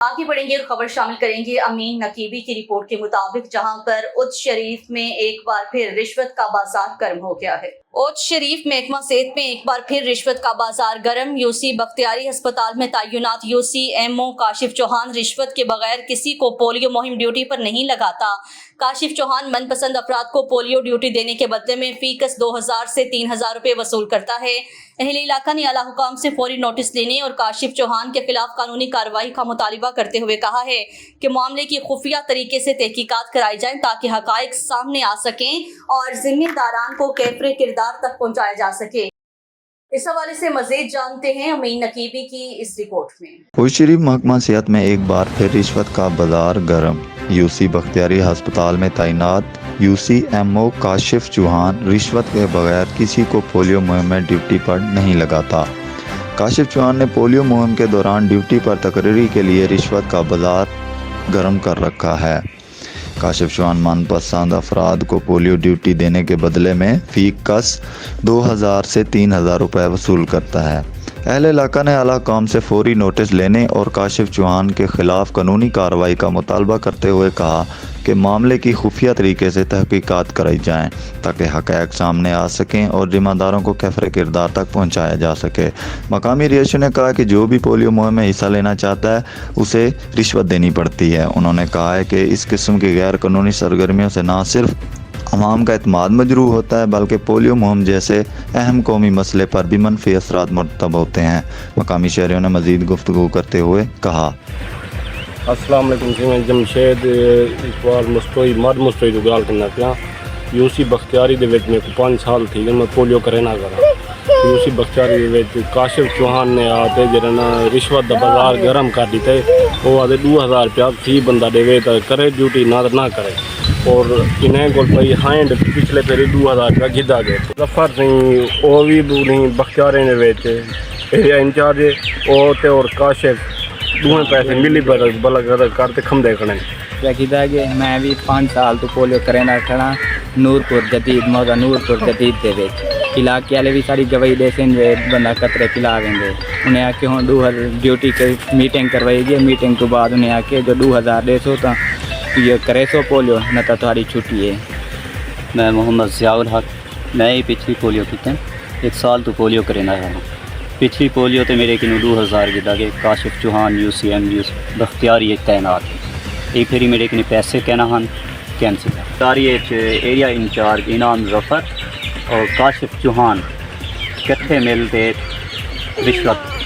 आगे बढ़ेंगे और खबर शामिल करेंगे अमीन नकीबी की रिपोर्ट के मुताबिक, जहां पर उच्च शरीफ में एक बार फिर रिश्वत का बाजार गर्म हो गया है। उच्च शरीफ महकमा सेहत में एक बार फिर रिश्वत का बाजार गर्म। यूसी बख्तियारी अस्पताल में तैनात UCMO काशिफ चौहान रिश्वत के बगैर किसी को पोलियो मुहिम ड्यूटी पर नहीं लगाता। काशिफ चौहान मनपसंद अफराद को पोलियो ड्यूटी देने के बदले में फीकस 2000 से 3000 रुपए वसूल करता है। अहले इलाका ने आला हुकाम से फौरी नोटिस लेने और काशिफ चौहान के खिलाफ कानूनी कार्रवाई का मुतालिबा करते हुए कहा है कि मामले की खुफिया तरीके से तहकीकात कराई जाए ताकि हकाइक सामने आ सकें और जिम्मेदारान को कैफरे किरदार तक पहुंचाया जा सके। इस हवाले से मजीद जानते हैं अमीन नकीबी की इस रिपोर्ट में। उच्च शरीफ महकमा सेहत में एक बार फिर रिश्वत का बाजार गर्म। यूसी बख्तियारी अस्पताल में तैनात UCMO काशिफ चौहान रिश्वत के बगैर किसी को पोलियो मुहिम में ड्यूटी पर नहीं लगाता। काशिफ चौहान ने पोलियो मुहिम के दौरान ड्यूटी पर तकरीरी के लिए रिश्वत का बाजार गर्म कर रखा है। काशिफ चौहान मनपसंद अफराद को पोलियो ड्यूटी देने के बदले में फीकस 2000 से 3000 रुपये वसूल करता है। अहले इलाका ने आला हुकाम से फौरी नोटिस लेने और काशिफ चौहान के खिलाफ कानूनी कार्रवाई का मुतालबा करते हुए कहा कि मामले की खुफिया तरीके से तहकीकात कराई जाएं ताकि हक़ाइक़ सामने आ सकें और जिम्मेदारों को कैफरे किरदार तक पहुंचाया जा सके। मकामी रियासत ने कहा कि जो भी पोलियो मुहिम में हिस्सा लेना चाहता है उसे रिश्वत देनी पड़ती है। उन्होंने कहा है कि इस किस्म की गैर कानूनी सरगर्मियों से न सिर्फ अवाम का एतमाद मजरूह होता है बल्कि पोलियो मुहिम जैसे अहम कौमी मसले पर भी मनफी असरात मुरतब होते हैं। मकामी शहरियों ने मज़ीद गुफ्तगू करते हुए कहा। अस्सलाम वालेकुम जी, मैं जमशेद इकबाल मुस्तोई मर्द मुस्तोई जो गाल करना पिया। यूसी बख्तियारी दे विच मेरे को 5 साल थी मैं पोलियो करे ना करा। यूसी बख्तियारी दे विच काशिफ चौहान ने आते जरा ना रिश्वत दा बाजार गर्म कर दिते। वो आते 2000 रुपया फी बंदा देवे तो करे ड्यूटी ना करे और इन्हें को भाई हैंड पिछले पेरी 2000 रुपया गिदा गए। जफर सिंह वो भी नहीं बख्तियारी ने विच एरिया इंचार्ज और काशिफ दोवें पैसे मिली बल करते खंदे खड़े कीता कि मैं भी 5 साल तो पोलियो करे ना खड़ा। नूरपुर जदीद मौजा नूरपुर जदीद दे विच इलाके वाले भी सारी गवाही दे सन बंदा कतरे पिला देंगे। उन्हें आके हुण 2000 ड्यूटी की मीटिंग करवाई गई। मीटिंग तो बाद उन्हें आके जो 2000 दे सो तो ये करे सो पोलियो न तो थोड़ी छुट्टी है। मैं मोहम्मद ज़ियाउल हक, मैं ही पिछली पोलियो की 1 साल तो पोलियो करे ना रहा। पिछली पोलियो तो मेरे किनू 2000 गिदा गए। काशिफ चौहान UCMO बख्तियारी तैनात एक फेरी मेरे किने पैसे कहना हन कैंसिल सारी एरिया इंचार्ज इनाम जफर और काशिफ चौहान कट्ठे मिलते रिश्वत